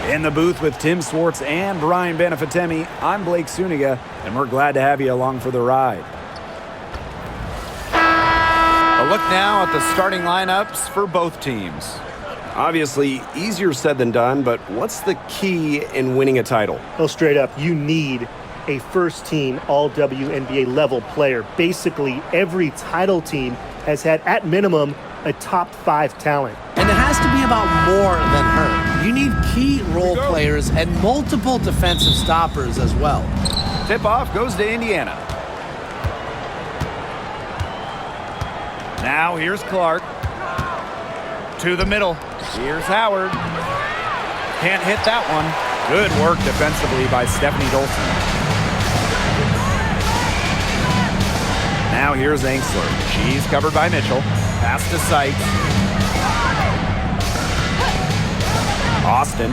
In the booth with Tim Swartz and Brian Benefitemi, I'm Blake Suniga, and we're glad to have you along for the ride. A look now at the starting lineups for both teams. Obviously, easier said than done, but what's the key in winning a title? Well, straight up, you need a first-team all-WNBA level player. Basically, every title team has had, at minimum, a top 5 talent. And it has to be about more than her. You need key role players and multiple defensive stoppers as well. Tip-off goes to Indiana. Now here's Clark. To the middle. Here's Howard. Can't hit that one. Good work defensively by Stephanie Dolson. Now here's Angsler. She's covered by Mitchell. Pass to Sykes. Austin.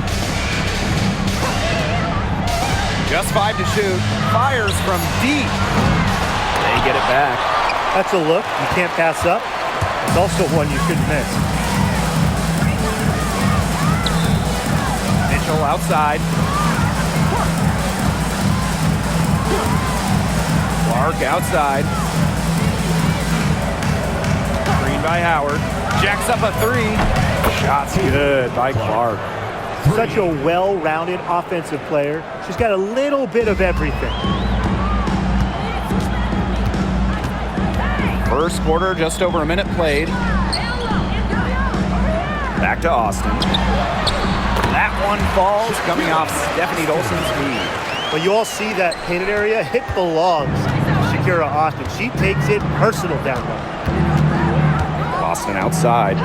Just 5 to shoot. Fires from deep. They get it back. That's a look you can't pass up. It's also one you shouldn't miss. Mitchell outside. Clark outside. Screen by Howard. Jacks up a 3. Shot's good by Clark. Such a well-rounded offensive player. She's got a little bit of everything. First quarter, just over a minute played. Back to Austin. That one falls, coming off Stephanie Dolson's feed. When you all see that painted area, it belongs to Shakira Austin. She takes it personal down low. Austin outside.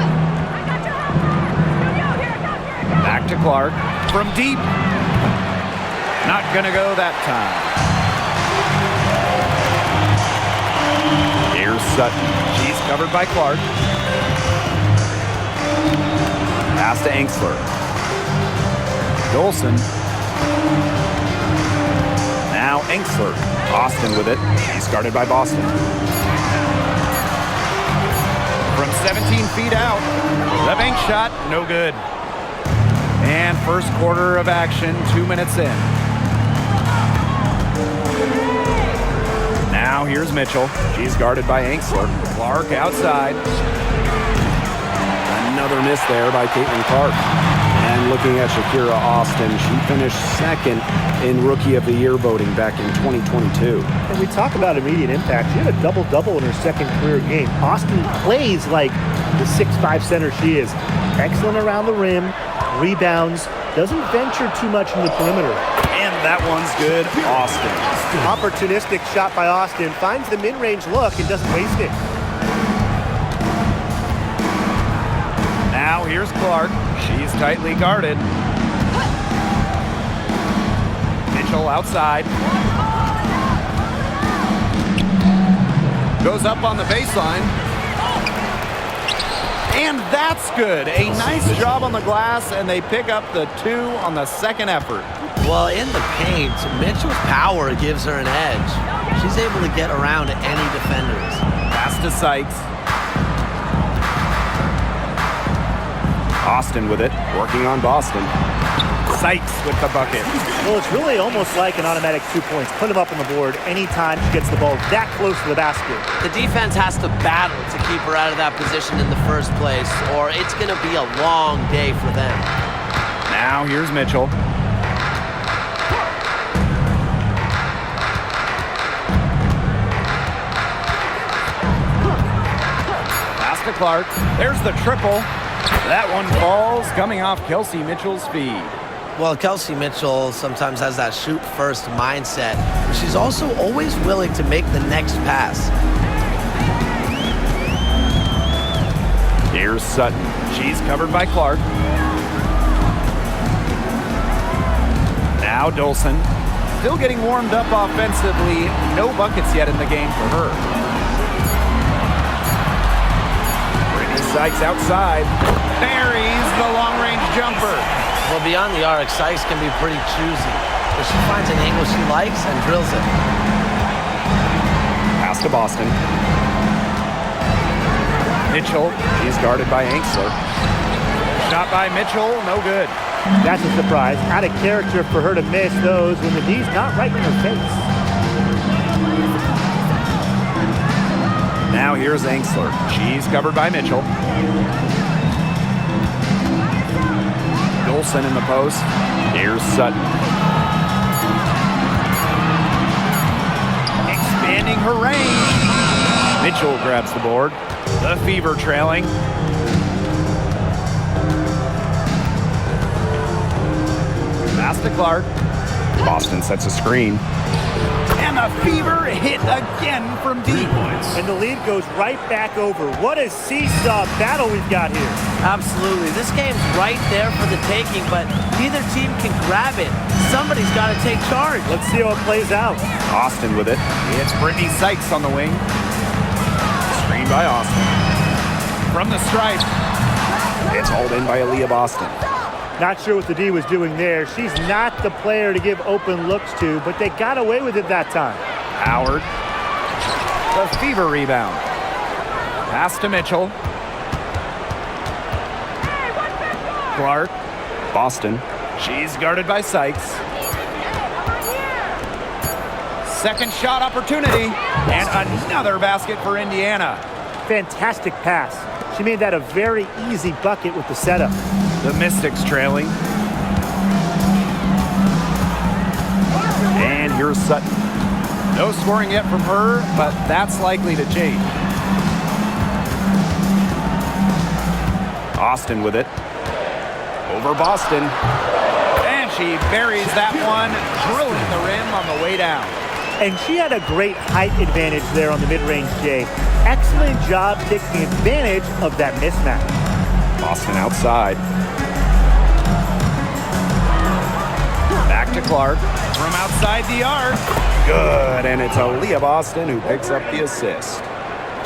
Back to Clark. From deep. Not gonna go that time. Here's Sutton. She's covered by Clark. Pass to Angsler. Dolson. Now Angsler. Austin with it. He's guarded by Boston. From 17 feet out. The bank shot, no good. And first quarter of action, 2 minutes in. Now here's Mitchell. She's guarded by Angsler. Clark outside. Another miss there by Clark. And looking at Shakira Austin, she finished second in Rookie of the Year voting back in 2022. And we talk about immediate impact. She had a double-double in her second career game. Austin plays like the 6'5" center she is. Excellent around the rim, rebounds, doesn't venture too much in the perimeter. And that one's good. Austin. Opportunistic shot by Austin. Finds the mid-range look and doesn't waste it. Now here's Clark. She's tightly guarded. Mitchell outside. Goes up on the baseline. And that's good. A nice job on the glass, and they pick up the 2 on the second effort. Well, in the paint, Mitchell's power gives her an edge. She's able to get around any defenders. Pass to Sykes. Austin with it, working on Boston. Sykes with the bucket. Well, it's really almost like an automatic 2 points. Put them up on the board anytime she gets the ball that close to the basket. The defense has to battle to keep her out of that position in the first place, or it's going to be a long day for them. Now here's Mitchell. Pass to Clark. There's the triple. That one falls, coming off Kelsey Mitchell's feed. Well, Kelsey Mitchell sometimes has that shoot-first mindset, but she's also always willing to make the next pass. Here's Sutton. She's covered by Clark. Now Dolson. Still getting warmed up offensively. No buckets yet in the game for her. Sykes outside. Buries the long-range jumper. Well, beyond the arc, Sykes can be pretty choosy, but she finds an angle she likes and drills it. Pass to Boston. Mitchell. She's guarded by Angsler. Shot by Mitchell. No good. That's a surprise. Out of character for her to miss those when the D's not right in her face. Now here's Angsler. She's covered by Mitchell. Dolson in the post. Here's Sutton. Expanding her range. Mitchell grabs the board. The Fever trailing. Pass to Clark. Boston sets a screen. And the Fever hit again from deep. And the lead goes right back over. What a seesaw battle we've got here. Absolutely. This game's right there for the taking, but neither team can grab it. Somebody's got to take charge. Let's see how it plays out. Austin with it. It's Brittany Sykes on the wing. Screen by Austin. From the stripe. It's hauled in by Aaliyah Boston. Not sure what the D was doing there. She's not the player to give open looks to, but they got away with it that time. Howard. The Fever rebound. Pass to Mitchell. Clark. Boston. She's guarded by Sykes. Second shot opportunity. And another basket for Indiana. Fantastic pass. She made that a very easy bucket with the setup. The Mystics trailing. And here's Sutton. No scoring yet from her, but that's likely to change. Austin with it. Over Boston. And she buries that one, drilling the rim on the way down. And she had a great height advantage there on the mid-range, Jay. Excellent job taking advantage of that mismatch. Boston outside. Back to Clark. From outside the arc. Good, and it's Aaliyah Boston who picks up the assist.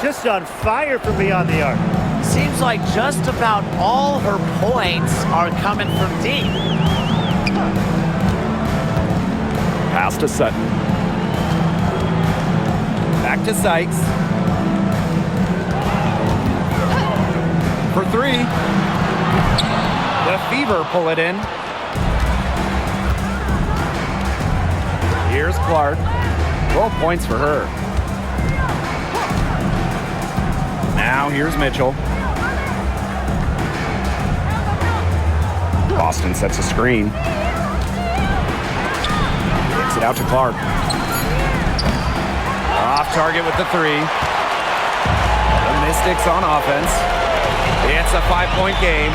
Just on fire from beyond the arc. Seems like just about all her points are coming from deep. Pass to Sutton. Back to Sykes. For three. The Fever pull it in. Here's Clark. 12 points for her. Now here's Mitchell. Boston sets a screen. Kicks it out to Clark. Off target with the three. The Mystics on offense. It's a 5-point game.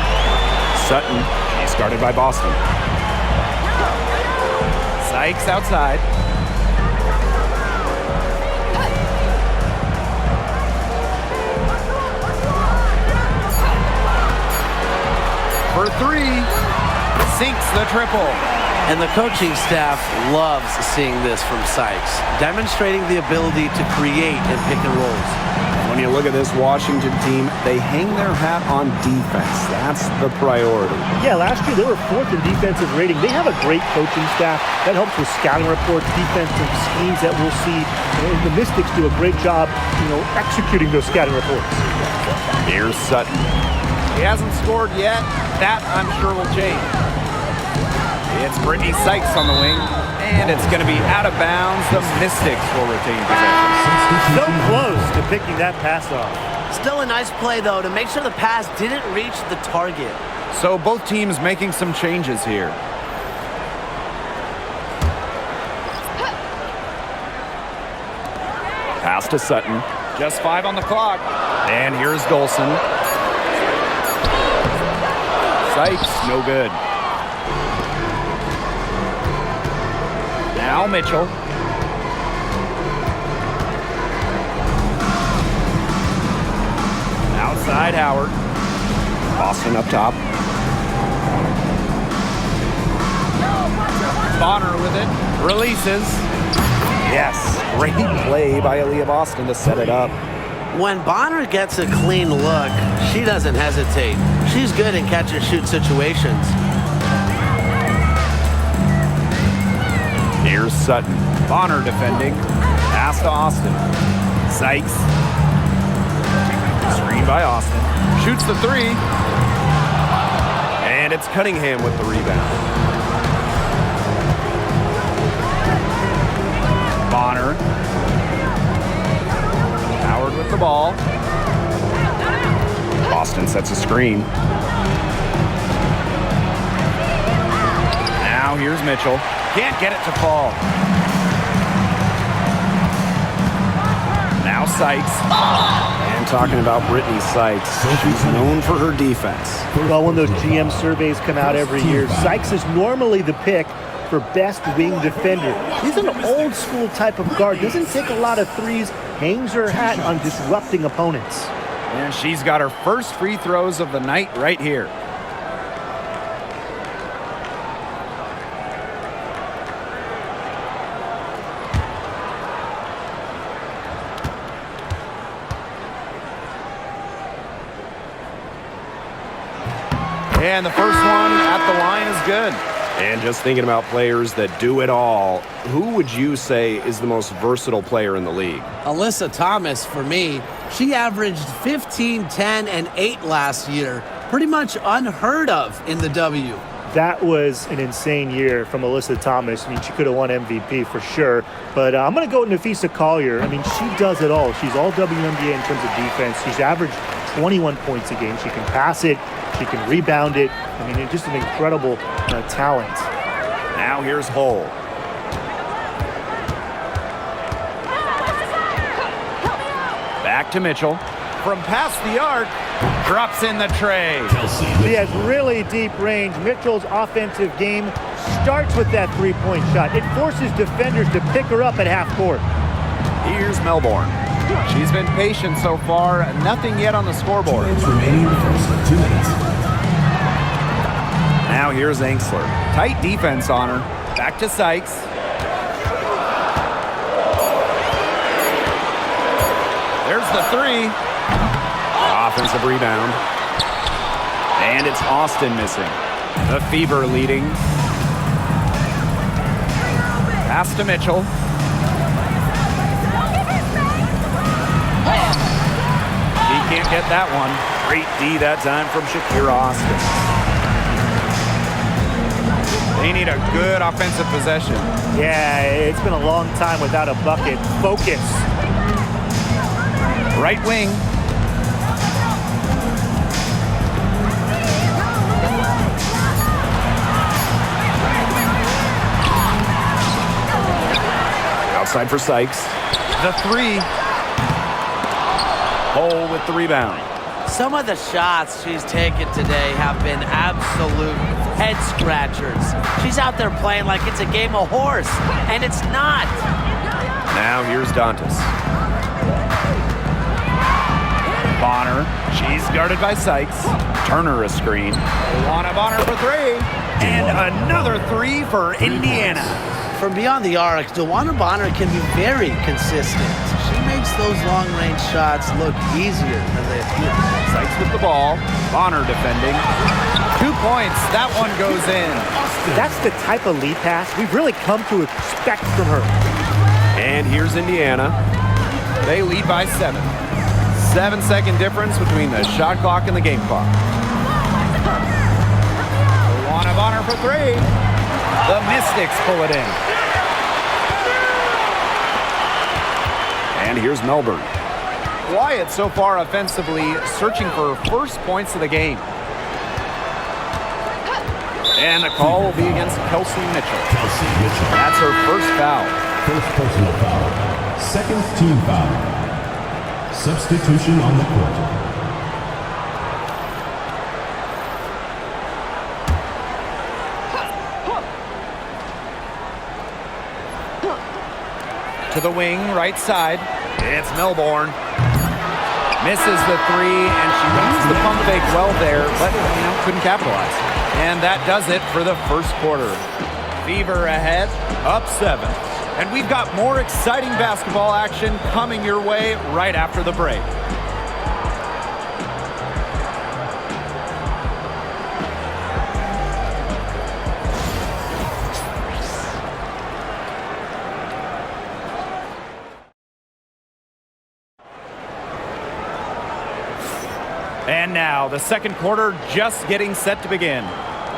Sutton. She's guarded by Boston. Sykes outside. For three. Sinks the triple. And the coaching staff loves seeing this from Sykes, demonstrating the ability to create in pick and rolls. When you look at this Washington team, they hang their hat on defense. That's the priority. Yeah, last year they were 4th in defensive rating. They have a great coaching staff that helps with scouting reports, defensive schemes that we'll see. And the Mystics do a great job, executing those scouting reports. Here's Sutton. He hasn't scored yet. That, I'm sure, will change. It's Brittany Sykes on the wing, and it's going to be out of bounds. The Mystics will retain possession. So close to picking that pass off. Still a nice play, though, to make sure the pass didn't reach the target. So both teams making some changes here. Pass to Sutton. Just 5 on the clock. And here's Dolson. Sykes, no good. Now Mitchell. Outside Howard. Boston up top. Bonner with it. Releases. Yes, great play by Aaliyah Boston to set it up. When Bonner gets a clean look, she doesn't hesitate. She's good in catch-and-shoot situations. Here's Sutton. Bonner defending. Pass to Austin. Sykes. Screen by Austin. Shoots the three. And it's Cunningham with the rebound. Bonner. Howard with the ball. Austin sets a screen. Now here's Mitchell. Can't get it to fall. Now Sykes. And talking about Brittany Sykes, she's known for her defense. Well, when those GM surveys come out every year, Sykes is normally the pick for best wing defender. She's an old school type of guard, doesn't take a lot of threes, hangs her hat on disrupting opponents. And she's got her first free throws of the night right here. And the first one at the line is good. And just thinking about players that do it all, who would you say is the most versatile player in the league? Alyssa Thomas, for me, she averaged 15, 10, and 8 last year. Pretty much unheard of in the W. That was an insane year from Alyssa Thomas. I mean, she could have won MVP for sure. But I'm going to go with Nafisa Collier. I mean, she does it all. She's all WNBA in terms of defense. She's averaged 21 points a game. She can pass it. She can rebound it. I mean, it's just an incredible talent. Now here's Hull. Back to Mitchell. From past the arc, drops in the tray. She has really deep range. Mitchell's offensive game starts with that three-point shot. It forces defenders to pick her up at half court. Here's Melbourne. She's been patient so far. Nothing yet on the scoreboard. Remaining first 2 minutes. Now here's Angsler. Tight defense on her. Back to Sykes. There's the three. Offensive rebound. And it's Austin missing. The Fever leading. Pass to Mitchell. He can't get that one. Great D that time from Shakira Austin. They need a good offensive possession. Yeah, it's been a long time without a bucket. Focus. Right wing. Outside for Sykes. The three. Hole with the rebound. Some of the shots she's taken today have been absolute head scratchers. She's out there playing like it's a game of horse, and it's not. Now here's Dantas. Bonner. She's guarded by Sykes. Turner a screen. Luana Bonner for three. And another three for Indiana. From beyond the arc, DeWanna Bonner can be very consistent. She makes those long-range shots look easier than they appear. Sykes with the ball. Bonner defending. 2 points. That one goes in. That's the type of lead pass we've really come to expect from her. And here's Indiana. They lead by 7. 7-second difference between the shot clock and the game clock. Luana Bonner for three. The Mystics pull it in. And here's Melbourne. Quiet so far offensively, searching for first points of the game. And the call will be against Kelsey Mitchell. That's her first foul. First personal foul. Second team foul. Substitution on the court. To the wing, right side. It's Melbourne. Misses the three, and she used the pump fake well there, but couldn't capitalize. And that does it for the first quarter. Fever ahead, up 7. And we've got more exciting basketball action coming your way right after the break. And now, the second quarter just getting set to begin.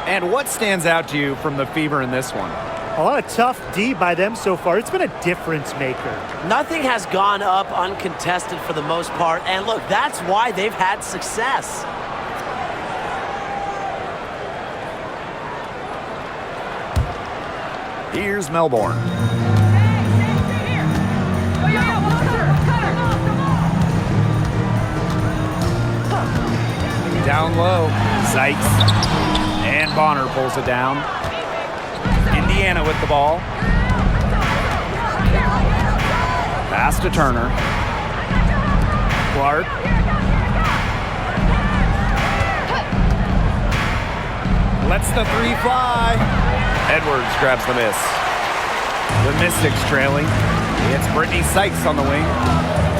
And what stands out to you from the Fever in this one? A lot of tough D by them so far. It's been a difference maker. Nothing has gone up uncontested for the most part. And look, that's why they've had success. Here's Melbourne. Down low, Sykes. And Bonner pulls it down. Indiana with the ball. Pass to Turner. Clark. Lets the three fly. Edwards grabs the miss. The Mystics trailing. It's Brittany Sykes on the wing.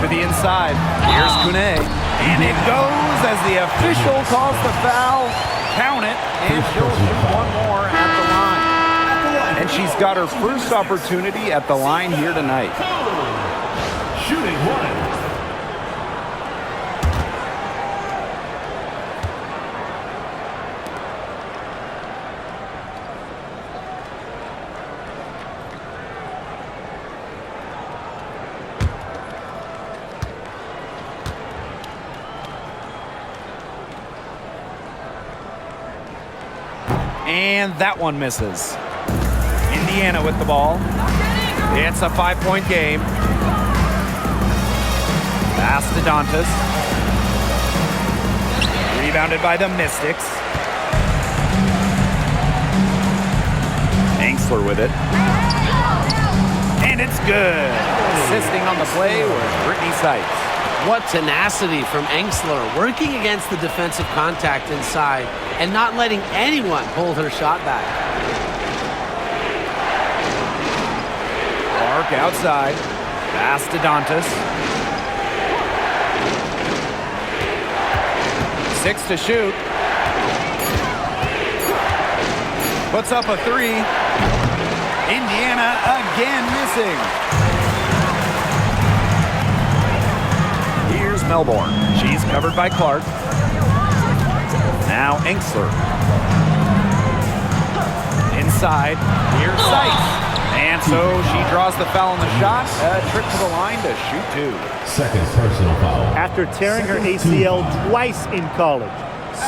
To the inside. Here's Kune. And it goes as the official calls the foul. Count it. And she'll shoot one more at the line. And she's got her first opportunity at the line here tonight. Shooting one. And that one misses. Indiana with the ball. It's a 5-point game. Pass to Dantas. Rebounded by the Mystics. Angsler with it. And it's good. Assisting on the play was Brittany Sykes. What tenacity from Angsler, working against the defensive contact inside and not letting anyone hold her shot back. Clark outside. Pass to Dantas. 6 to shoot. Puts up a 3. Indiana again missing. Here's Melbourne. She's covered by Clark. Now Angsler. Inside. Here's Sykes. And so she draws the foul on the shot. A trip to the line to shoot 2. Second personal foul. After tearing her ACL twice in college,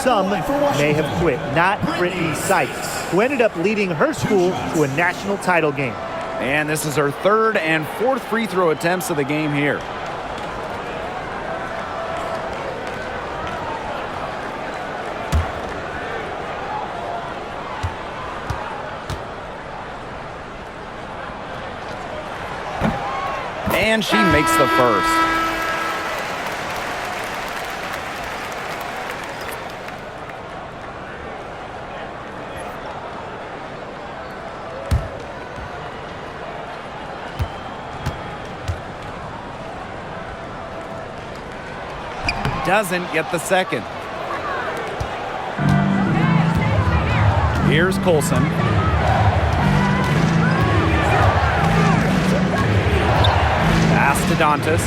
some may have quit. Not Brittany Sykes, who ended up leading her school to a national title game. And this is her 3rd and 4th free throw attempts of the game here. And she makes the first. Doesn't get the second. Here's Colson. Pass to Dantas.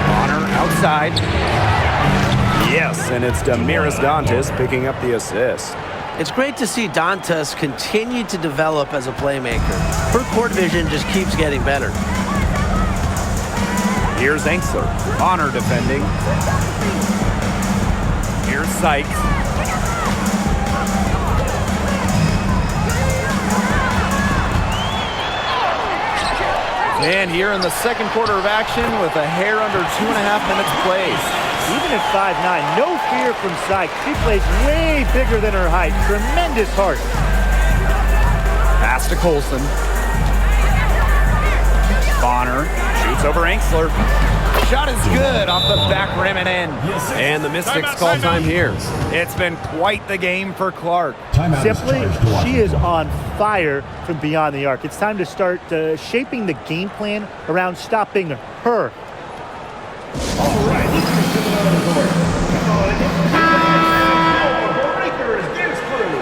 Bonner outside. Yes, and it's Damiris Dantas picking up the assist. It's great to see Dantas continue to develop as a playmaker. Her court vision just keeps getting better. Here's Angsler. Bonner defending. Here's Sykes. And here in the second quarter of action with a hair under 2.5 minutes played. Even at 5'9", no fear from Sykes. She plays way bigger than her height. Tremendous heart. Pass to Colson. Bonner shoots over Angsler. Shot is good off the back rim and in. And the Mystics call time here. It's been quite the game for Clark. Simply, she is on fire from beyond the arc. It's time to start shaping the game plan around stopping her. All right, let's get to the court. Come on, the Breakers dance crew.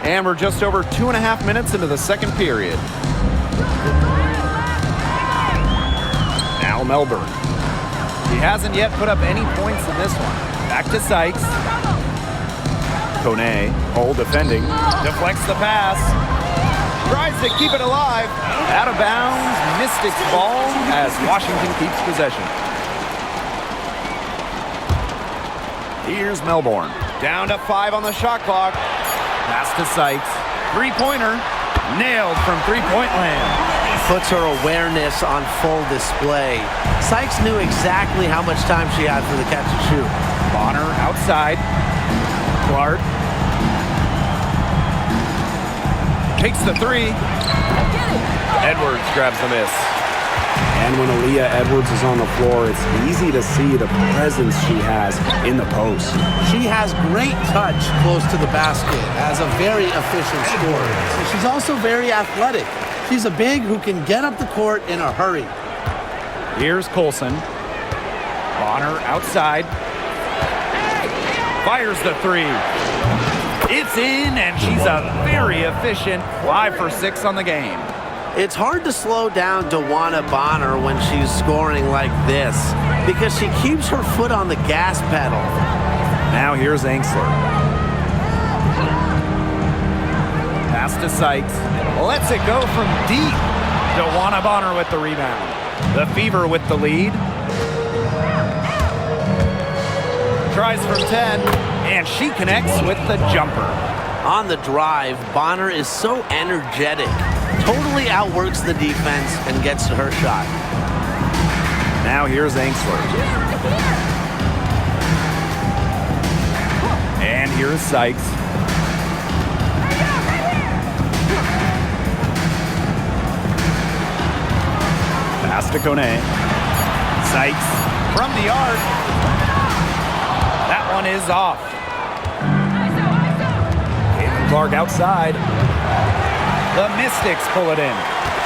And we're just over 2.5 minutes into the second period. Now Melbourne. He hasn't yet put up any points in this one. Back to Sykes. Kone, Hole defending. Deflects the pass. Tries to keep it alive. Out of bounds. Mystics ball as Washington keeps possession. Here's Melbourne. Down to 5 on the shot clock. Pass to Sykes. Three-pointer. Nailed from three-point land. Puts her awareness on full display. Sykes knew exactly how much time she had for the catch and shoot. Bonner outside. Clark. Takes the three. Edwards grabs the miss. And when Aaliyah Edwards is on the floor, it's easy to see the presence she has in the post. She has great touch close to the basket as a very efficient scorer. So she's also very athletic. She's a big who can get up the court in a hurry. Here's Colson. Bonner outside. Fires the three. It's in, and she's a very efficient 5 for 6 on the game. It's hard to slow down DeWanna Bonner when she's scoring like this because she keeps her foot on the gas pedal. Now here's Angsler. Pass to Sykes. Lets it go from deep. DeWanna Bonner with the rebound. The Fever with the lead. Tries from 10, and she connects with the jumper. On the drive, Bonner is so energetic. Totally outworks the defense and gets to her shot. Now here's Angsler. And here's Sykes. Pass to Kone. Sykes from the arc. That one is off. Clark outside. The Mystics pull it in.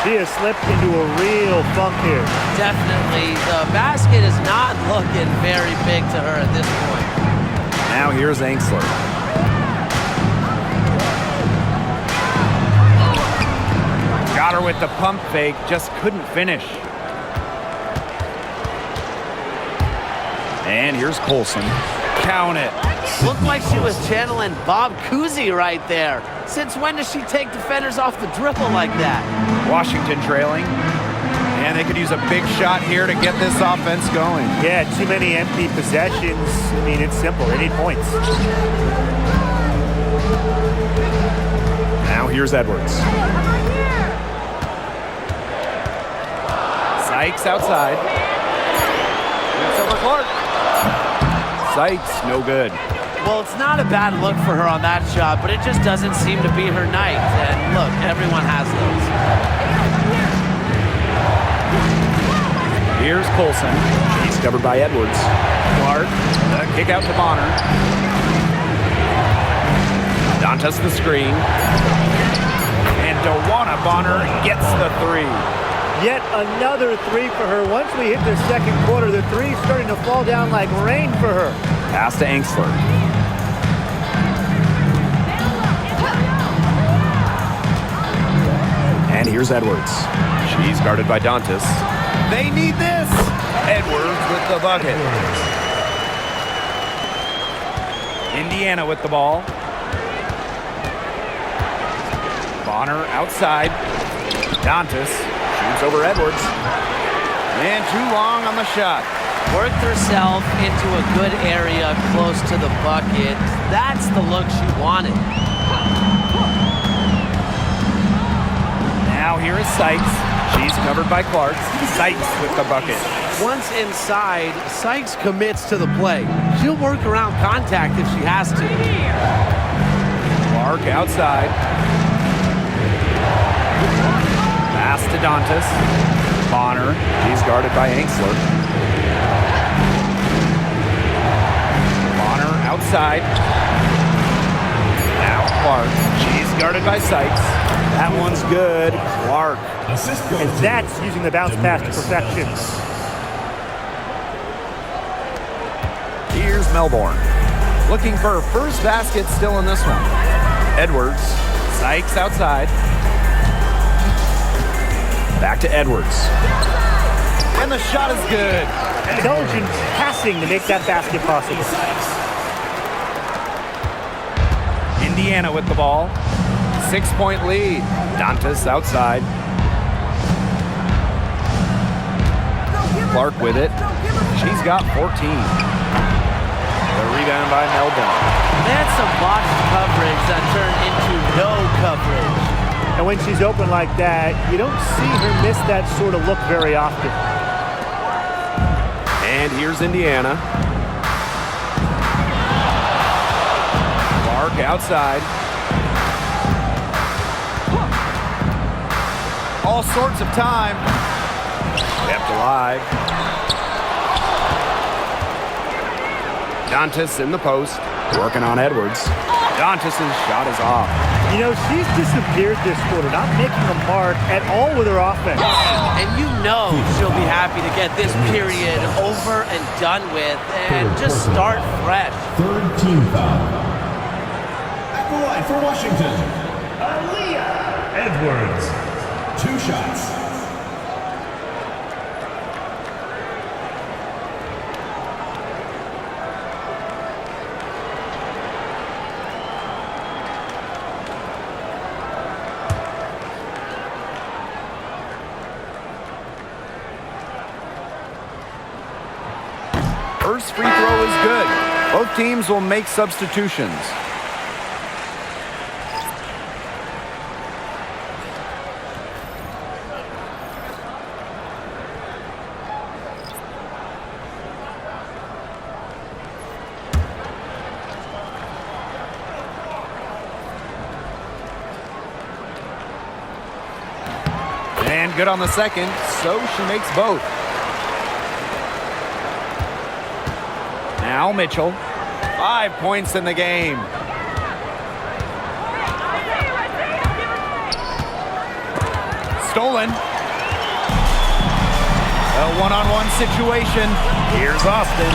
She has slipped into a real funk here. Definitely. The basket is not looking very big to her at this point. Now here's Angsler. Got her with the pump fake, just couldn't finish. And here's Colson. Count it. Looked like she was channeling Bob Cousy right there. Since when does she take defenders off the dribble like that? Washington trailing. And they could use a big shot here to get this offense going. Yeah, too many empty possessions. I mean, it's simple. They need points. Now here's Edwards. Sykes outside. It's over Clark. Sykes, no good. Well, it's not a bad look for her on that shot, but it just doesn't seem to be her night. And look, everyone has those. Here's Colson. He's covered by Edwards. Clark, kick out to Bonner. Dantas the screen. And DeWanna Bonner gets the three. Yet another three for her. Once we hit the second quarter, the three's starting to fall down like rain for her. Pass to Angsler. And here's Edwards. She's guarded by Dantas. They need this. Edwards with the bucket. Indiana with the ball. Bonner outside. Dantas shoots over Edwards. And too long on the shot. Worked herself into a good area close to the bucket. That's the look she wanted. Now here is Sykes. She's covered by Clark. Sykes with the bucket. Once inside, Sykes commits to the play. She'll work around contact if she has to. Clark outside. Pass to Dantas. Bonner. He's guarded by Angsler. Bonner outside. Now Clark. She's guarded by Sykes. That one's good. Clark. And that's using the bounce pass to perfection. Here's Melbourne. Looking for her first basket still in this one. Edwards. Sykes outside. Back to Edwards. And the shot is good. Intelligent passing to make that basket possible. Indiana with the ball. 6-point lead. Dantas outside. Clark with it. She's got 14. The rebound by Melbourne. They had some botched coverage that turned into no coverage. And when she's open like that, you don't see her miss that sort of look very often. And here's Indiana. Clark outside. All sorts of time. Kept alive. Dantas in the post. Working on Edwards. Dantas' shot is off. You know, she's disappeared this quarter, not making a mark at all with her offense. And you know she'll be happy to get this period over and done with and just start fresh. Third team foul. At the line for Washington, Aaliyah Edwards. 2 shots. First free throw is good. Both teams will make substitutions. And good on the second, so she makes both. Now Mitchell, 5 points in the game. Stolen. A one-on-one situation. Here's Austin.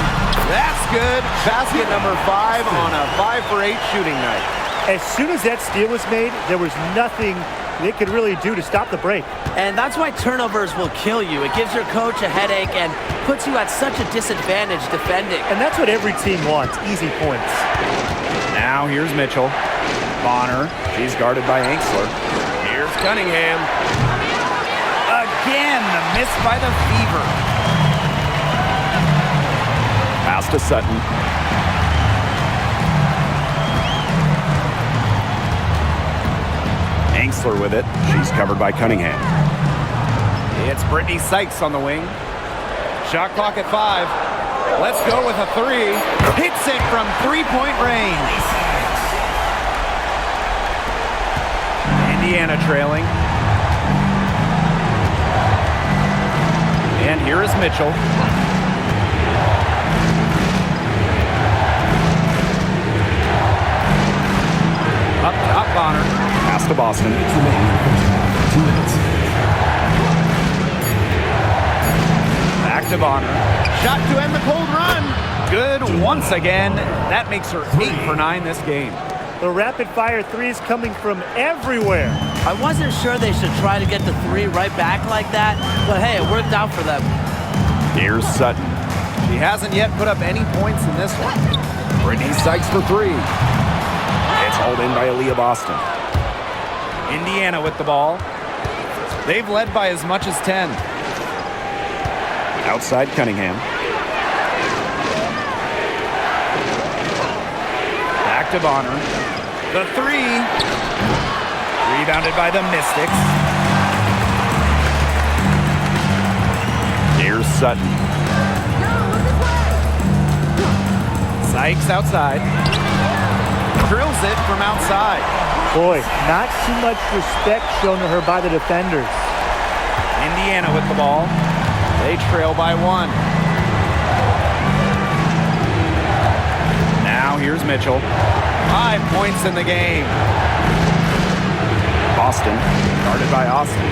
That's good. Basket number 5 on a 5 for 8 shooting night. As soon as that steal was made, there was nothing they could really do to stop the break. And that's why turnovers will kill you. It gives your coach a headache and puts you at such a disadvantage defending. And that's what every team wants, easy points. Now here's Mitchell. Bonner. She's guarded by Angsler. Here's Cunningham. Again, the miss by the Fever. Pass to Sutton. Angsler with it. She's covered by Cunningham. It's Brittany Sykes on the wing. Shot clock at 5. Let's go with a 3. Hits it from 3-point range. Indiana trailing. And here is Mitchell. Up top, Bonner. Pass to Boston. 2 minutes. Back to Bonner. Shot to end the cold run. Good once again. That makes her 8 for 9 this game. The rapid-fire threes coming from everywhere. I wasn't sure they should try to get the 3 right back like that, but hey, it worked out for them. Here's Sutton. She hasn't yet put up any points in this one. Brittany Sykes for 3. It's hauled in by Aaliyah Boston. Indiana with the ball. They've led by as much as 10. Outside Cunningham. Back to Bonner. The 3. Rebounded by the Mystics. Here's Sutton. Sykes outside. Drills it from outside. Boy, not too much respect shown to her by the defenders. Indiana with the ball. They trail by 1. Now here's Mitchell. 5 points in the game. Boston. Guarded by Austin.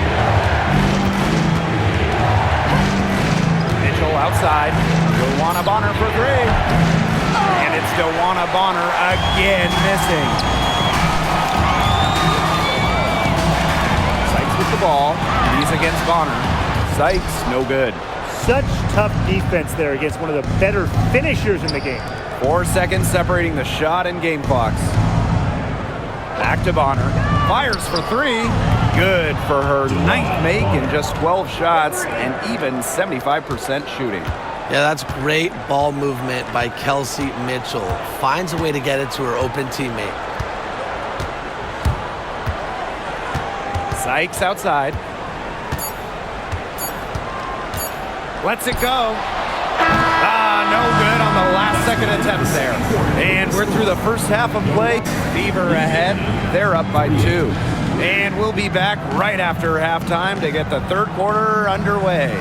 Mitchell outside. Joanna Bonner for 3. And it's Joanna Bonner again missing. the ball. He's against Bonner. Sykes, no good. Such tough defense there against one of the better finishers in the game. 4 seconds separating the shot and game clocks. Back to Bonner. Fires for 3. Good for her 9th make in just 12 shots and even 75% shooting. Yeah, that's great ball movement by Kelsey Mitchell. Finds a way to get it to her open teammate. Sykes outside. Lets it go. No good on the last second attempt there. And we're through the first half of play. Fever ahead. They're up by 2. And we'll be back right after halftime to get the third quarter underway.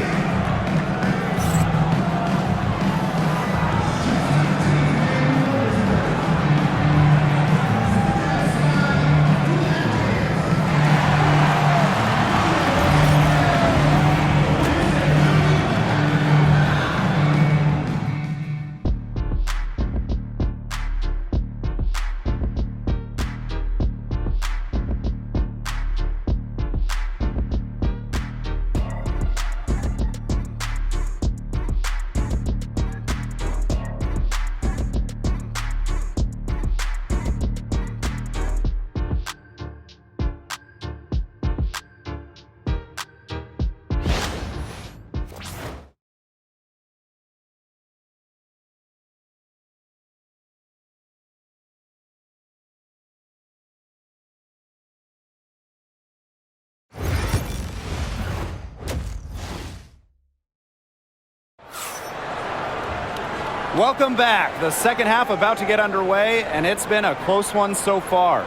Welcome back. The second half about to get underway, and it's been a close one so far.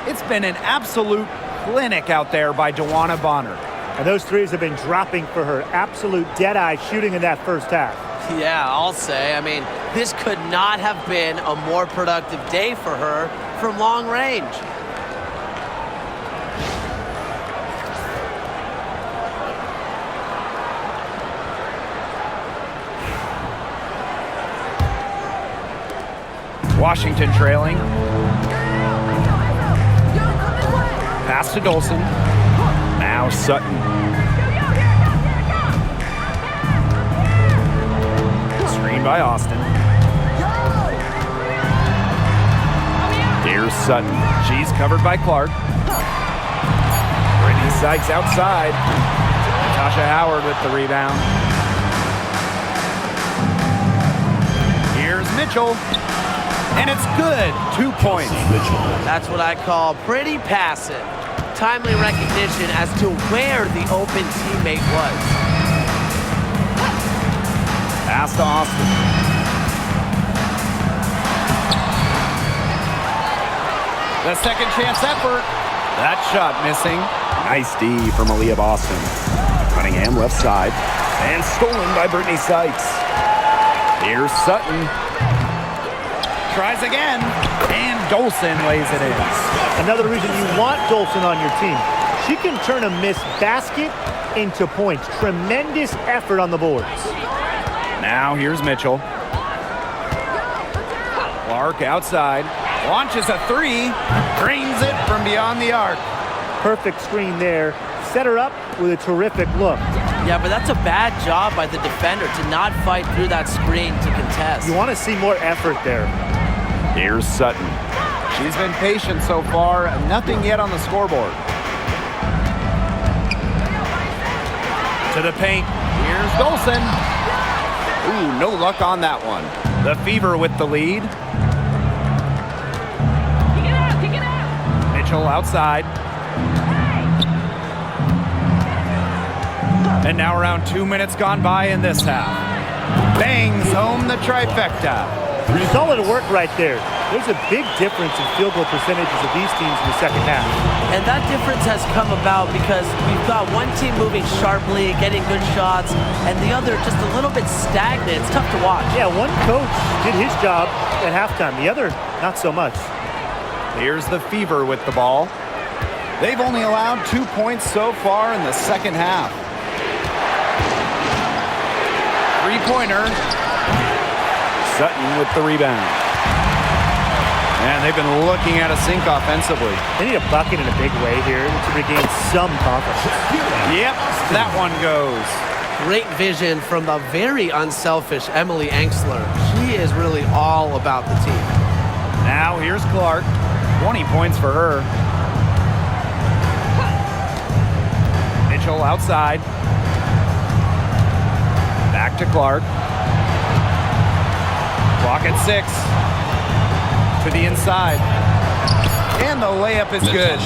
It's been an absolute clinic out there by DeWanna Bonner. And those threes have been dropping for her. Absolute dead-eye shooting in that first half. Yeah, I'll say. I mean, this could not have been a more productive day for her from long range. Washington trailing. Pass to Dolson. Now Sutton. Screen by Austin. Here's Sutton. She's covered by Clark. Brittany Sykes outside. Natasha Howard with the rebound. Here's Mitchell. And it's good. 2 points. That's what I call pretty passive. Timely recognition as to where the open teammate was. Pass to Austin. The second chance effort. That shot missing. Nice D from Aaliyah Boston. Cunningham left side. And stolen by Brittany Sykes. Here's Sutton. Tries again, and Dolson lays it in. Another reason you want Dolson on your team. She can turn a missed basket into points. Tremendous effort on the boards. Now here's Mitchell. Clark outside. Launches a 3. Drains it from beyond the arc. Perfect screen there. Set her up with a terrific look. Yeah, but that's a bad job by the defender to not fight through that screen to contest. You want to see more effort there. Here's Sutton. She's been patient so far. Nothing yet on the scoreboard. To the paint. Here's Dolson. Ooh, no luck on that one. The Fever with the lead. Mitchell outside. And now around 2 minutes gone by in this half. Bangs home the trifecta. Solid work right there. There's a big difference in field goal percentages of these teams in the second half. And that difference has come about because we've got one team moving sharply, getting good shots, and the other just a little bit stagnant. It's tough to watch. Yeah, one coach did his job at halftime. The other, not so much. Here's the Fever with the ball. They've only allowed 2 points so far in the second half. Three-pointer. Sutton with the rebound. And they've been looking at a sink offensively. They need a bucket in a big way here to regain some confidence. Yep, that one goes. Great vision from the very unselfish Emily Engstler. She is really all about the team. Now here's Clark. 20 points for her. Mitchell outside. Back to Clark. Clock at 6. To the inside. And the layup is good.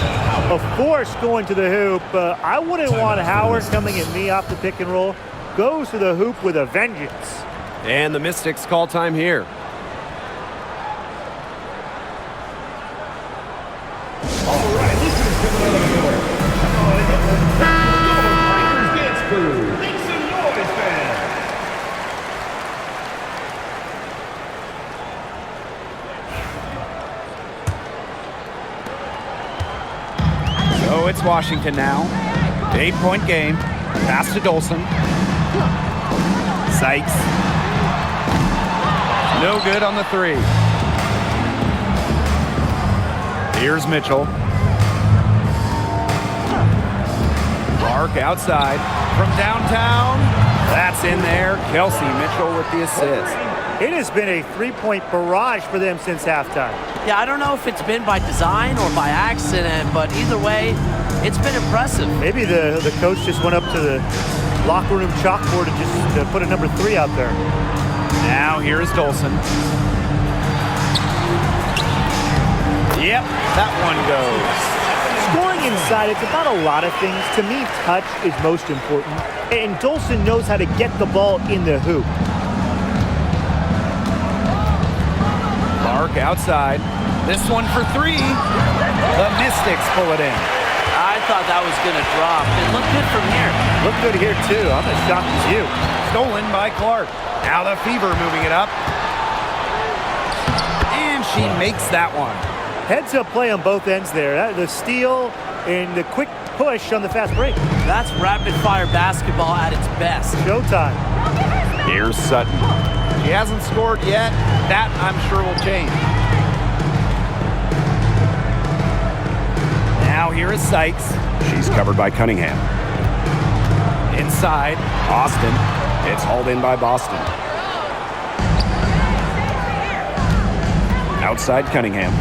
A force going to the hoop. I wouldn't want Howard coming at me off the pick and roll. Goes to the hoop with a vengeance. And the Mystics call time here. All right, this is coming out of the court. Dance crew. Make some noise, fans. So it's Washington now. 8-point game. Pass to Dolson. Sykes. No good on the 3. Here's Mitchell. Clark outside. From downtown. That's in there. Kelsey Mitchell with the assist. It has been a three-point barrage for them since halftime. Yeah, I don't know if it's been by design or by accident, but either way, it's been impressive. Maybe the coach just went up to the locker room chalkboard and just put a number 3 out there. Now here's Dolson. Yep, that one goes. Scoring inside, it's about a lot of things. To me, touch is most important. And Dolson knows how to get the ball in the hoop. Clark outside. This one for 3. The Mystics pull it in. I thought that was going to drop. It looked good from here. Look good here, too. I'm as shocked as you. Stolen by Clark. Now the Fever moving it up. And she makes that one. Heads-up play on both ends there. The steal and the quick push on the fast break. That's rapid-fire basketball at its best. Showtime. Here's Sutton. She hasn't scored yet. That, I'm sure, will change. Now here is Sykes. She's covered by Cunningham. Inside. Austin. It's hauled in by Boston. Outside Cunningham.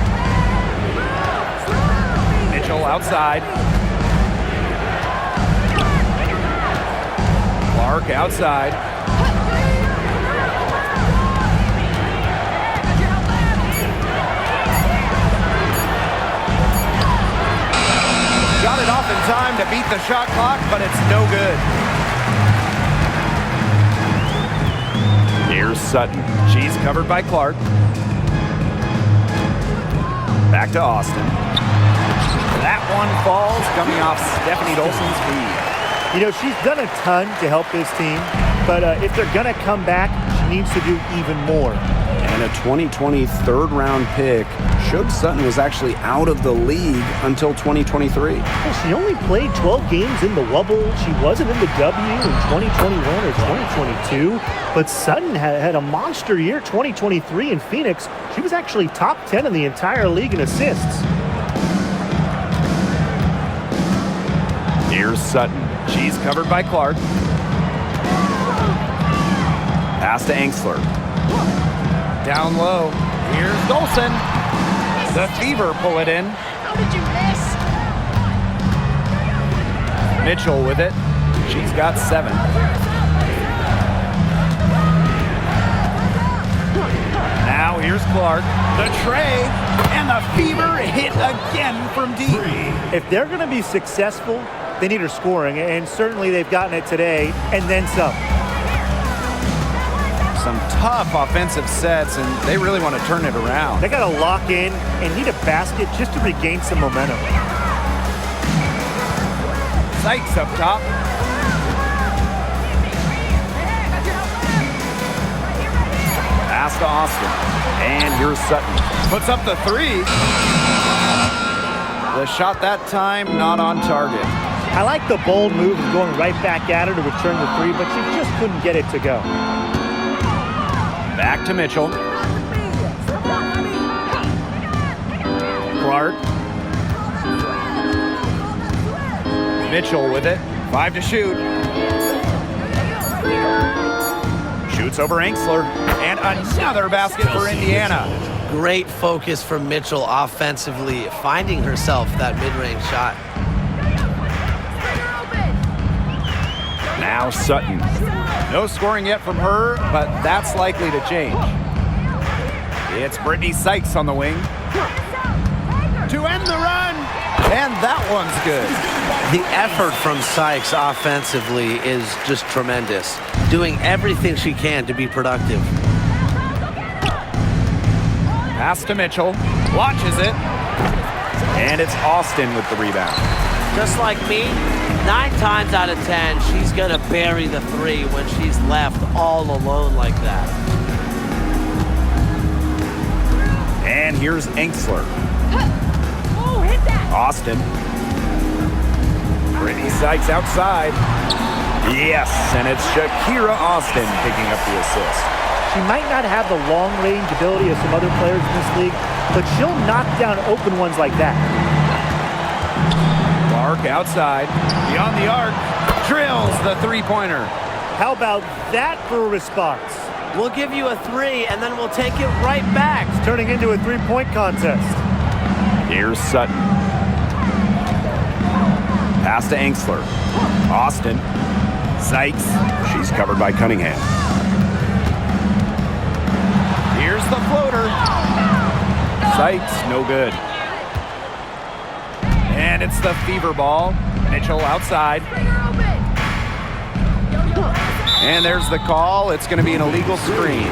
Mitchell outside. Clark outside. Got it off in time to beat the shot clock, but it's no good. Here's Sutton. She's covered by Clark. Back to Austin. That one falls, coming off Stephanie Dolson's feet. You know, she's done a ton to help this team, but if they're going to come back, she needs to do even more. And a 2020 third-round pick showed Sutton was actually out of the league until 2023. Well, she only played 12 games in the Wubble. She wasn't in the W in 2021 or 2022. But Sutton had a monster year, 2023 in Phoenix. She was actually top 10 in the entire league in assists. Here's Sutton. She's covered by Clark. Pass to Engstler. Down low. Here's Dolson. The Fever pull it in. How did you miss? Mitchell with it. She's got 7. Now here's Clark. The tray. And the Fever hit again from deep. If they're going to be successful, they need her scoring, and certainly they've gotten it today, and then some. Some tough offensive sets, and they really want to turn it around. They got to lock in and need a basket just to regain some momentum. Sykes up top. Pass to Austin. And here's Sutton. Puts up the 3. The shot that time not on target. I like the bold move of going right back at her to return the 3, but she just couldn't get it to go. Back to Mitchell. Mitchell with it. 5 to shoot. Shoots over Angsler. And another basket for Indiana. Great focus from Mitchell offensively, finding herself that mid-range shot. Now Sutton. No scoring yet from her, but that's likely to change. It's Brittany Sykes on the wing. To end the run. And that one's good. The effort from Sykes offensively is just tremendous, doing everything she can to be productive. Pass to Mitchell. Launches it. And it's Austin with the rebound. Just like me, 9 times out of 10, she's going to bury the 3 when she's left all alone like that. And here's Angsler. Oh, hit that. Austin. Brittany Sykes outside. Yes, and it's Shakira Austin picking up the assist. She might not have the long-range ability of some other players in this league, but she'll knock down open ones like that. Clark outside. Beyond the arc. Drills the three-pointer. How about that for a response? We'll give you a 3, and then we'll take it right back. It's turning into a three-point contest. Here's Sutton. Pass to Angsler. Austin. Sykes. She's covered by Cunningham. Here's the floater. Sykes, no good. And it's the fever ball. Mitchell outside. And there's the call. It's going to be an illegal screen.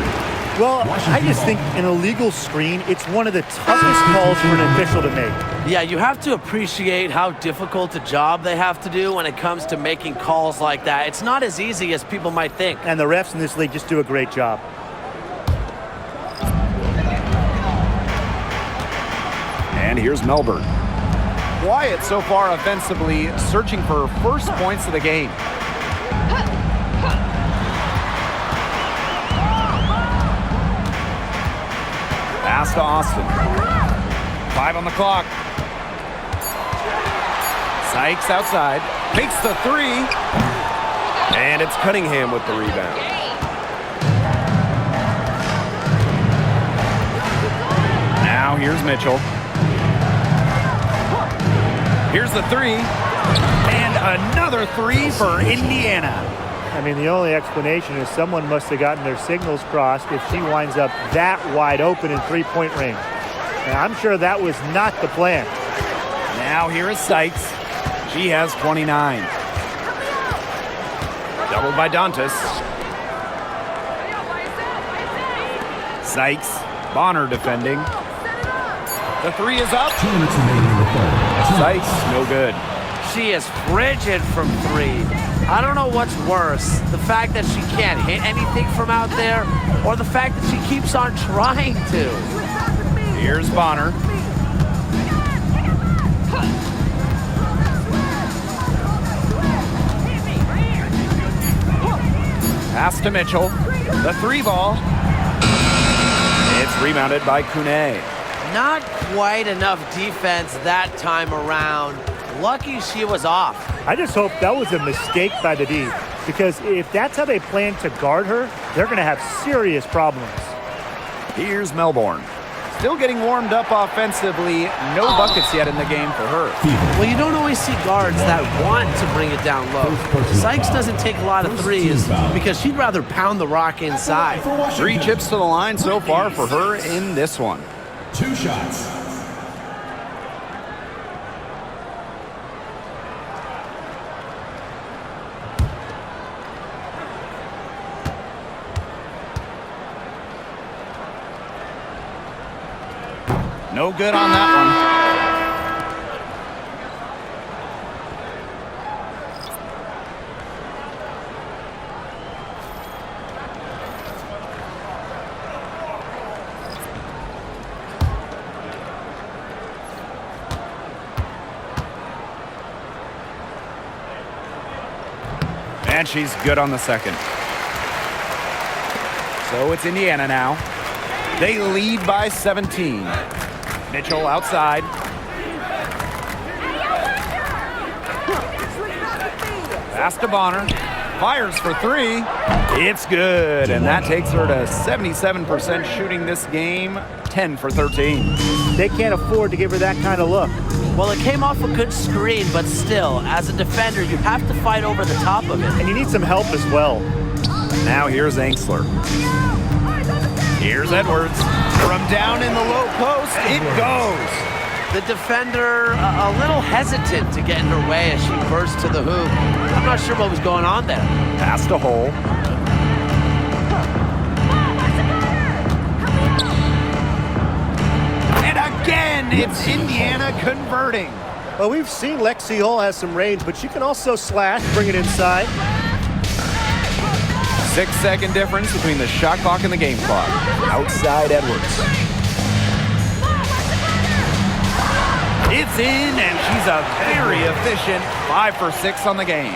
Well, I just think an illegal screen, it's one of the toughest calls for an official to make. Yeah, you have to appreciate how difficult a job they have to do when it comes to making calls like that. It's not as easy as people might think. And the refs in this league just do a great job. And here's Melbourne. Quiet so far offensively, searching for first points of the game. Pass to Austin. 5 on the clock. Sykes outside. Takes the 3. And it's Cunningham with the rebound. Now here's Mitchell. Here's the 3. And another 3 for Indiana. I mean, the only explanation is someone must have gotten their signals crossed if she winds up that wide open in three-point range. And I'm sure that was not the plan. Now here is Sykes. She has 29. Doubled by Dantas. Sykes. Bonner defending. The 3 is up. 2 minutes remaining in the third. Sykes, no good. She is frigid from 3. I don't know what's worse, the fact that she can't hit anything from out there, or the fact that she keeps on trying to. Here's Bonner. Pass to Mitchell. The 3 ball. It's rebounded by Kune. Not quite enough defense that time around. Lucky she was off. I just hope that was a mistake by the D, because if that's how they plan to guard her, they're going to have serious problems. Here's Melbourne. Still getting warmed up offensively. No buckets yet in the game for her. Well, you don't always see guards that want to bring it down low. Sykes doesn't take a lot of threes because she'd rather pound the rock inside. 3 chips to the line so far for her in this one. 2 shots. No good on that one. And she's good on the second. So it's Indiana now. They lead by 17. Mitchell outside. Pass to Bonner. Fires for three. It's good, and that takes her to 77% shooting this game, 10 for 13. They can't afford to give her that kind of look. Well, it came off a good screen, but still, as a defender, you have to fight over the top of it. And you need some help as well. Now here's Angsler. Here's Edwards. From down in the low post, it goes. The defender a little hesitant to get in her way as she burst to the hoop. I'm not sure what was going on there. Pass to Hole. And again, it's Indiana converting. Well, we've seen Lexi Hull has some range, but she can also slash, bring it inside. 6-second difference between the shot clock and the game clock. Outside Edwards. It's in, and she's a very efficient 5 for 6 on the game.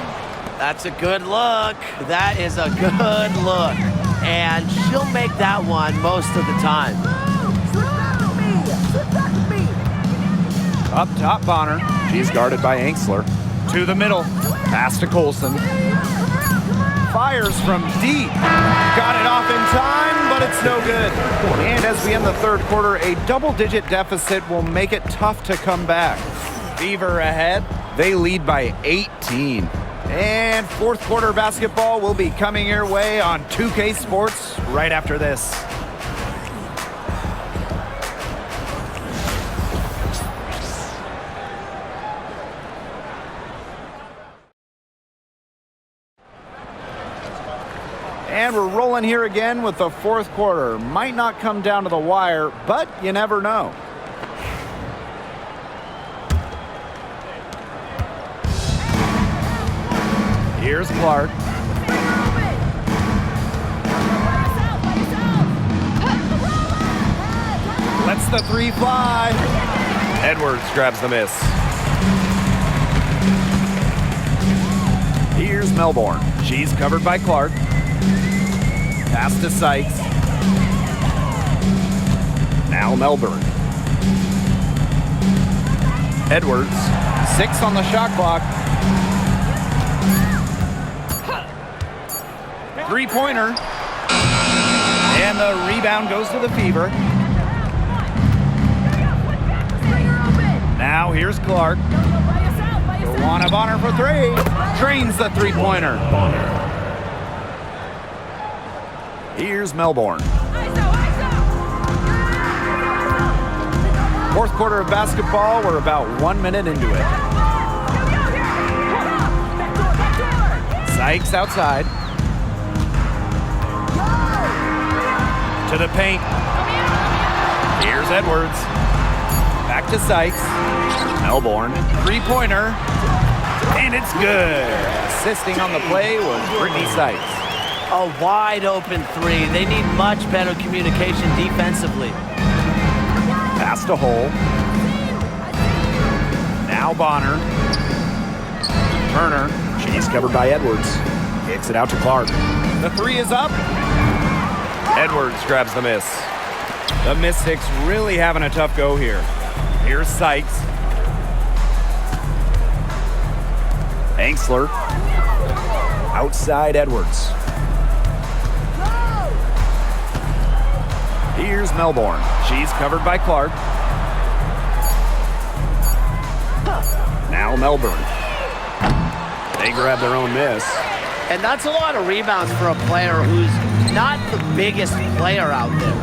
That's a good look. That is a good look. And she'll make that one most of the time. Up top, Bonner. She's guarded by Angsler. To the middle. Pass to Colson. Fires from deep. Got it off in time, but it's no good. And as we end the third quarter, a double-digit deficit will make it tough to come back. Fever ahead. They lead by 18. And fourth quarter basketball will be coming your way on 2K Sports right after this. And we're rolling here again with the fourth quarter. Might not come down to the wire, but you never know. Here's Clark. Lets the three fly. Edwards grabs the miss. Here's Melbourne. She's covered by Clark. Pass to Sykes. Now Melbourne. Edwards. 6 on the shot clock. Three-pointer. And the rebound goes to the Fever. Now here's Clark. Luana Bonner for three. Drains the three-pointer. Here's Melbourne. Fourth quarter of basketball. We're about 1 minute into it. Sykes outside. To the paint. Here's Edwards. Back to Sykes. Melbourne. Three-pointer. And it's good. Assisting on the play was Brittany Sykes. A wide open three. They need much better communication defensively. Pass to Hole. Now Bonner. Turner. She's covered by Edwards. Kicks it out to Clark. The three is up. Edwards grabs the miss. The Mystics really having a tough go here. Here's Sykes. Angsler. Outside Edwards. Here's Melbourne. She's covered by Clark. Now Melbourne. They grab their own miss. And that's a lot of rebounds for a player who's not the biggest player out there.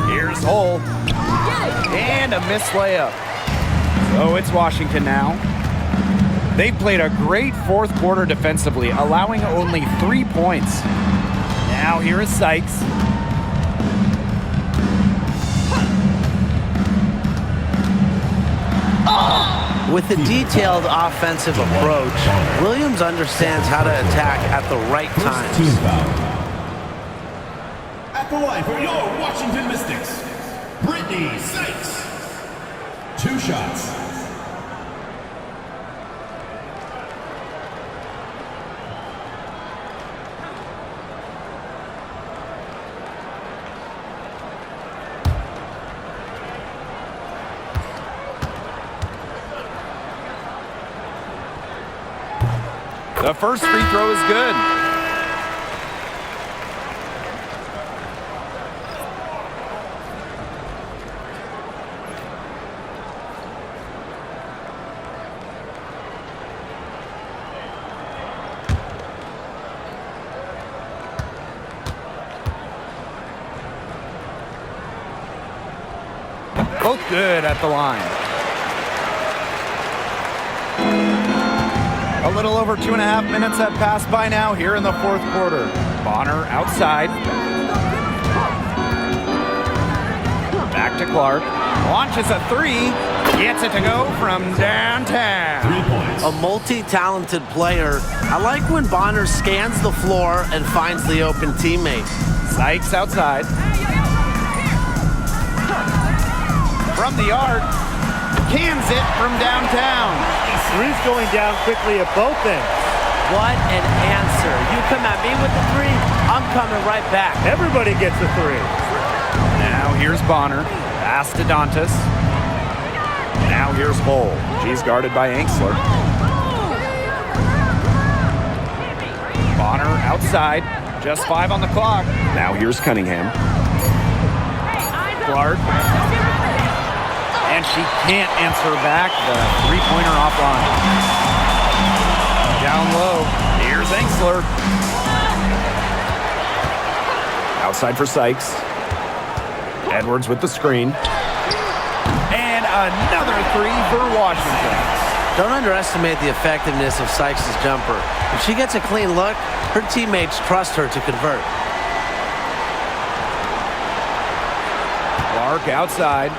Here's Hull. And a missed layup. So it's Washington now. They played a great fourth quarter defensively, allowing only 3 points. Now here is Sykes. With a detailed offensive approach, Williams understands how to attack at the right times. Team foul. At the line for your Washington Mystics, Brittany Sykes. 2 shots. The first free throw is good. Both good at the line. A little over 2.5 minutes have passed by now here in the fourth quarter. Bonner outside. Back to Clark. Launches a three. Gets it to go from downtown. 3 points. A multi-talented player. I like when Bonner scans the floor and finds the open teammate. Sykes outside. From the arc. Cans it from downtown. Three's going down quickly at both ends. What an answer. You come at me with the three, I'm coming right back. Everybody gets a three. Now here's Bonner. Pass to Dantas. Now here's Hull. She's guarded by Angsler. Bonner outside. Just 5 on the clock. Now here's Cunningham. Clark. And she can't answer back. The three-pointer offline. Down low. Here's Angsler. Outside for Sykes. Edwards with the screen. And another three for Washington. Don't underestimate the effectiveness of Sykes' jumper. If she gets a clean look, her teammates trust her to convert. Clark outside.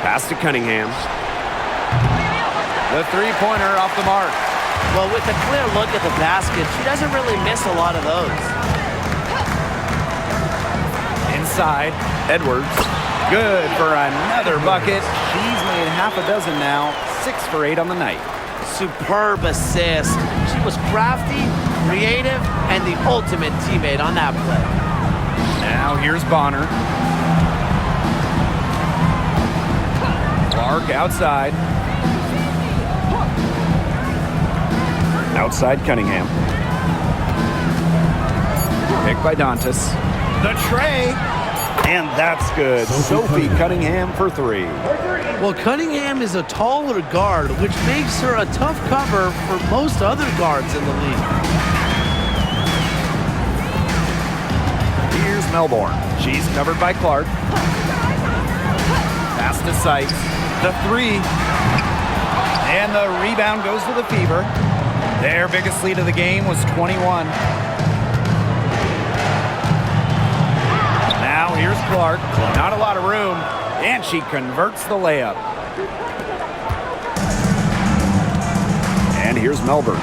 Pass to Cunningham. The three-pointer off the mark. Well, with a clear look at the basket, she doesn't really miss a lot of those. Inside, Edwards. Good for another bucket. She's made half a dozen now. 6 for 8 on the night. Superb assist. She was crafty, creative, and the ultimate teammate on that play. Now here's Bonner. Clark outside. Outside Cunningham. Picked by Dantas. The tray. And that's good. Sophie Cunningham for 3. Well, Cunningham is a taller guard, which makes her a tough cover for most other guards in the league. Here's Melbourne. She's covered by Clark. Pass to Sykes. The three. And the rebound goes to the Fever. Their biggest lead of the game was 21. Now here's Clark. Not a lot of room. And she converts the layup. And here's Melbourne.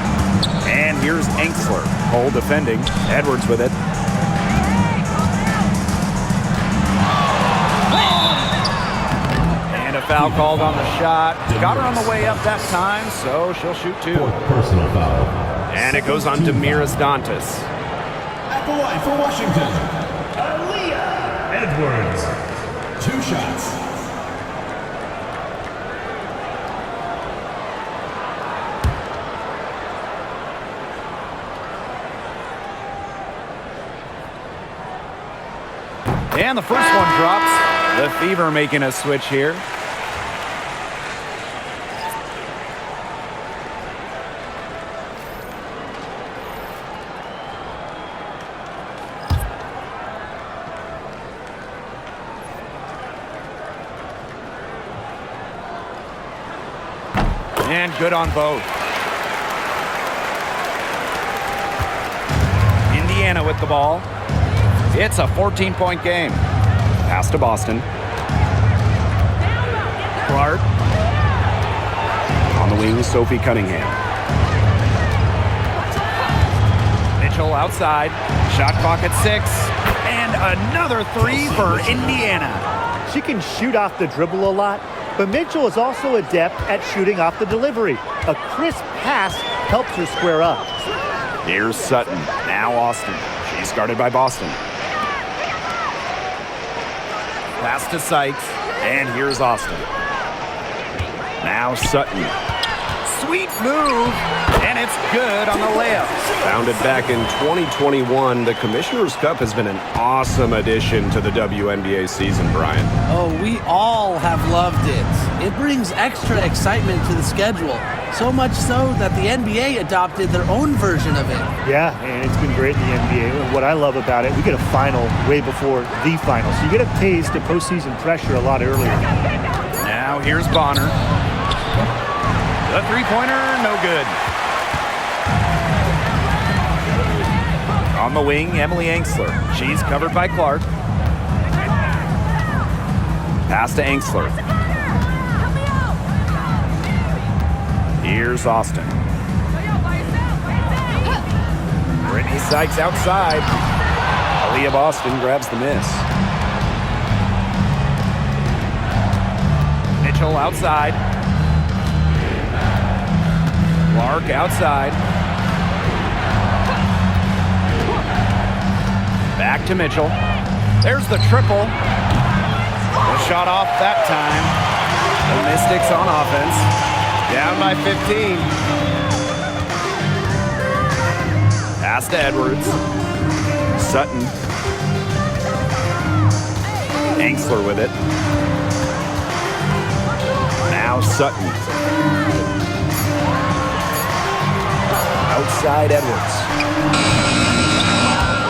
And here's Angsler. Cole defending. Edwards with it. And a foul called on the shot. Got her on the way up that time, so she'll shoot 2. 4th personal foul. And it goes on to Miras Dantas. At the line for Washington, Aaliyah Edwards. 2 shots. And the first one drops. The Fever making a switch here. And good on both. Indiana with the ball. It's a 14-point game. Pass to Boston. Clark. On the wing, Sophie Cunningham. Mitchell outside. Shot clock at 6. And another three for Indiana. She can shoot off the dribble a lot, but Mitchell is also adept at shooting off the delivery. A crisp pass helps her square up. Here's Sutton. Now Austin. She's guarded by Boston. Pass to Sykes. And here's Austin. Now Sutton. Sweet move, and it's good on the layup. Founded back in 2021, the Commissioner's Cup has been an awesome addition to the WNBA season, Brian. Oh, we all have loved it. It brings extra excitement to the schedule, so much so that the NBA adopted their own version of it. Yeah, and it's been great in the NBA. And what I love about it, we get a final way before the final. So you get a taste of postseason pressure a lot earlier. Now here's Bonner. The three-pointer, no good. On the wing, Emily Angsler. She's covered by Clark. Pass to Angsler. Here's Austin. Brittany Sykes outside. Aaliyah Boston grabs the miss. Mitchell outside. Clark outside. Back to Mitchell. There's the triple. The shot off that time. The Mystics on offense. Down by 15. Pass to Edwards. Sutton. Angsler with it. Now Sutton. Outside Edwards.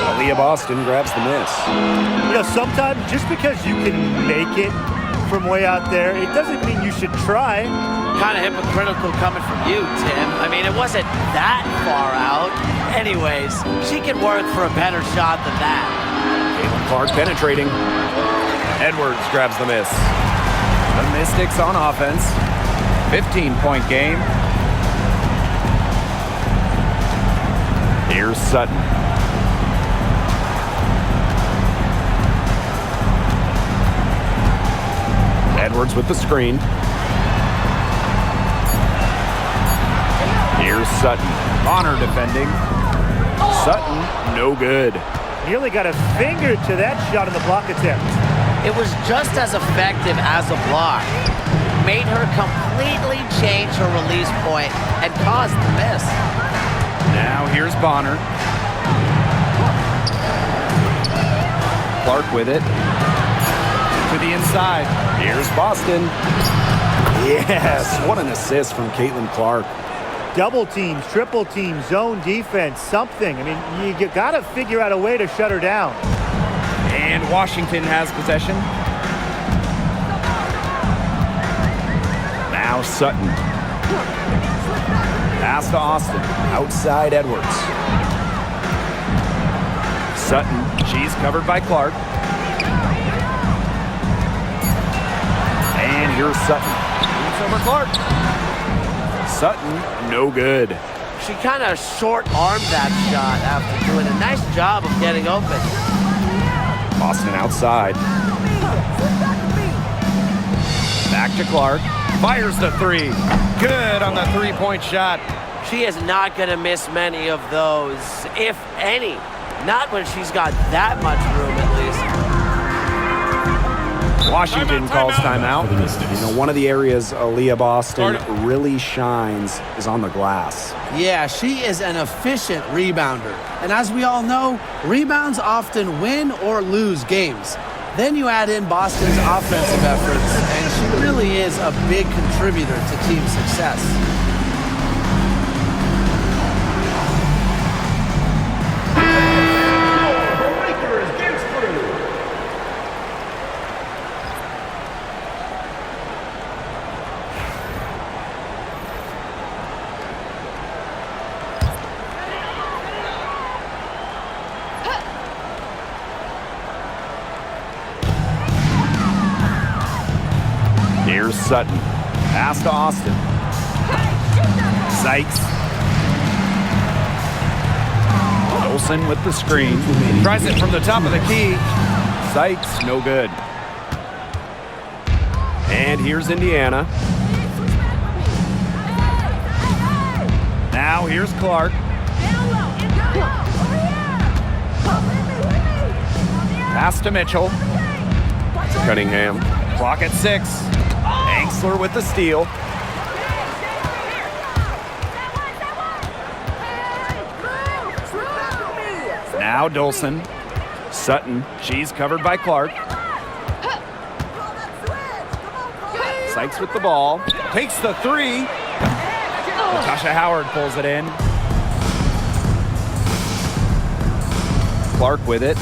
Aaliyah Boston grabs the miss. You know, sometimes just because you can make it from way out there, it doesn't mean you should try. Kind of hypocritical coming from you, Tim. I mean, it wasn't that far out. Anyways, she can work for a better shot than that. Caitlin Clark penetrating. Edwards grabs the miss. The Mystics on offense. 15-point game. Here's Sutton. Edwards with the screen. Here's Sutton. Bonner defending. Sutton, no good. Nearly got a finger to that shot in the block attempt. It was just as effective as a block. Made her completely change her release point and caused the miss. Now here's Bonner. Clark with it. To the inside. Here's Boston. Yes, what an assist from Caitlin Clark. Double teams, triple teams, zone defense, something. I mean, you got to figure out a way to shut her down. And Washington has possession. Now Sutton. Pass to Austin. Outside Edwards. Sutton. She's covered by Clark. And here's Sutton. It's over Clark. Sutton, no good. She kind of short-armed that shot after doing a nice job of getting open. Austin outside. Back to Clark. Fires the three. Good on the three-point shot. She is not going to miss many of those, if any. Not when she's got that much room, at least. Washington calls timeout. You know, one of the areas Aaliyah Boston really shines is on the glass. Yeah, she is an efficient rebounder. And as we all know, rebounds often win or lose games. Then you add in Boston's offensive efforts, and she really is a big contributor to team success. Here's Sutton. Pass to Austin. Sykes. Olsen with the screen. Tries it from the top of the key. Sykes, no good. And here's Indiana. Now here's Clark. Pass to Mitchell. Cunningham. Clock at 6. Angsler with the steal. Now Dolson. Sutton. She's covered by Clark. Sykes with the ball. Takes the three. Natasha Howard pulls it in. Clark with it.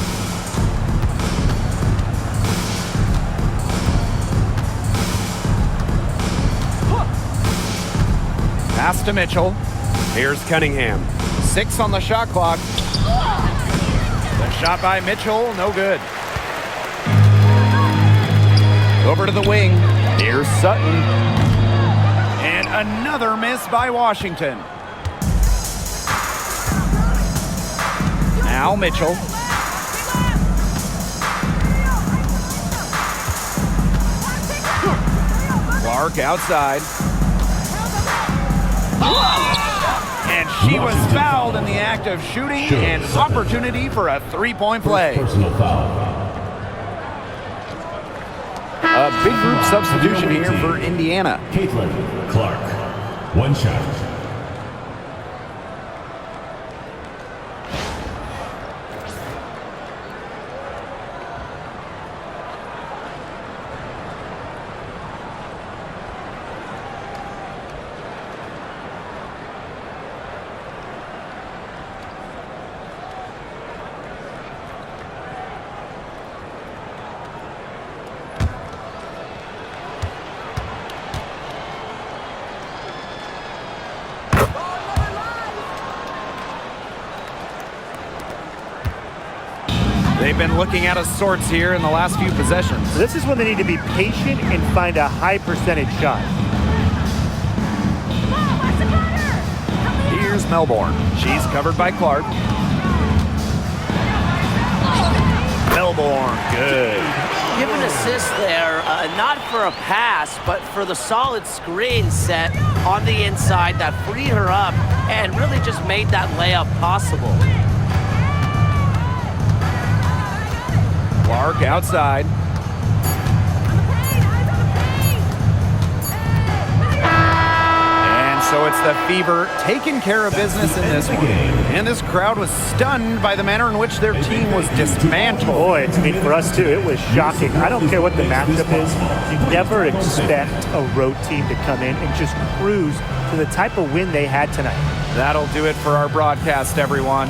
Pass to Mitchell. Here's Cunningham. 6 on the shot clock. The shot by Mitchell, no good. Over to the wing. Here's Sutton. And another miss by Washington. Now Mitchell. Clark outside. And she was fouled in the act of shooting and opportunity for a three-point play. Personal foul. A big group substitution here for Indiana. CaitlincLark. 1 shot. They've been looking out of sorts here in the last few possessions. So this is when they need to be patient and find a high percentage shot. Here's Melbourne. She's covered by Clark. Melbourne, good. Give an assist there, not for a pass, but for the solid screen set on the inside that freed her up and really just made that layup possible. Clark outside. And so it's the Fever taking care of business in this one. And this crowd was stunned by the manner in which their team was dismantled. Boy, I mean, for us too, it was shocking. I don't care what the matchup is. You never expect a road team to come in and just cruise to the type of win they had tonight. That'll do it for our broadcast, everyone.